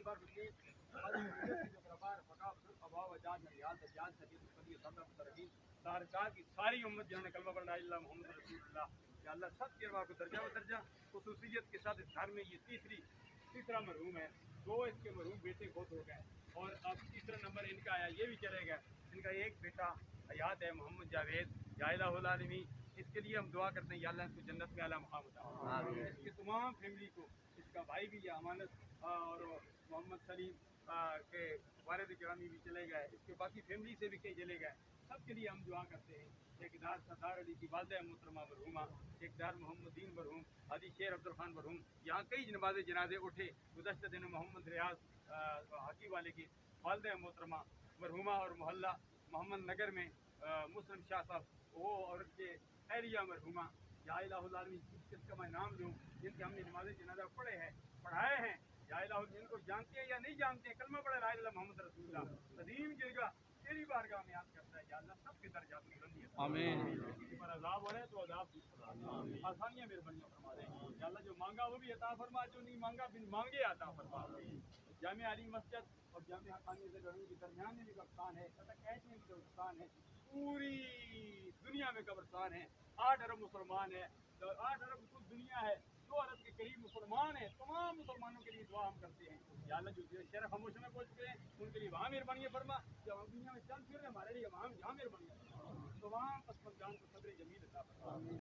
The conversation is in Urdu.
بار بتائیں جو کربار فقا ابا وجاد ریاض اجاد سجید القدیر صدر مترقین سارکار کی ساری امت جنہوں نے کلمہ پڑھا لا الہ الا اللہ محمد رسول اللہ، یا اللہ سب کے ارواح کو درجہ و درجہ خصوصیت کے ساتھ اس گھر میں یہ تیسرا مرحوم ہے، 2 اس کے مرحوم بیٹے فوت ہو گئے اور اب تیسرا نمبر ان کا آیا، یہ بھی چلے گا۔ ان کا ایک بیٹا حیات ہے محمد جاوید، یا الہ العالمین، اس کے لیے ہم دعا کرتے ہیں یا اللہ اس کو جنت میں اعلیٰ مقام عطا فرما۔ اس کی تمام فیملی کو، اس کا بھائی بھی ہے امانت اور محمد سلیم کے والد گرامی بھی چلے گئے، اس کے باقی فیملی سے بھی کئی چلے گئے، سب کے لیے ہم دعا کرتے ہیں۔ ٹھیکیدار سردار علی کی والدہ محترمہ مرحومہ، ٹھیکیدار محمد دین مرحوم، حاجی شیر عبدالخان مرحوم، یہاں کئی جنازے اٹھے گزشتہ دنوں۔ محمد ریاض حاکی والے کی والدہ محترمہ مرحومہ اور محلہ محمد نگر میں مسلم شاہ صاحب وہ اور ان کے اہلیہ مرحومہ، یا الہ العالمین جس کا میں نام لوں، جن کے ہم نے نماز جنازہ پڑھائے ہیں، یا الہ جن کو جانتے ہیں یا نہیں جانتے ہیں، کلمہ پڑھا لا الہ الا اللہ محمد رسول اللہ، عظیم جرگہ تیری بارگاہ میں یاد کرتا ہے یا اللہ سب کے درجات میں بلندی عطا فرما۔ کسی پر عذاب ہو رہا ہے تو عذاب دور فرما، آسانیاں مہربانیاں فرما دے یا اللہ، جو مانگا وہ بھی عطا فرما، جو نہیں مانگا بن مانگے عطا فرما۔ جامع علی مسجد اور جامع حقانی کے درمیان میں بھی قبرستان ہے، ایچ میں بھی قبرستان ہے، پوری دنیا میں قبرستان ہے، 8 ارب مسلمان ہیں، 8 ارب کل دنیا ہے، 2 ارب کے قریب مسلمان ہیں، تمام مسلمانوں کے لیے دعا ہم کرتے ہیں یا اللہ جو شرف ہم اس میں پہنچ گئے ہیں ان کے لیے وہاں مہربانی فرما، جب ہم دنیا میں چل پھر رہے ہمارے لیے وہاں جہاں مہربانی فرما، تمام پسماندگان کو صبر جمیل عطا فرما۔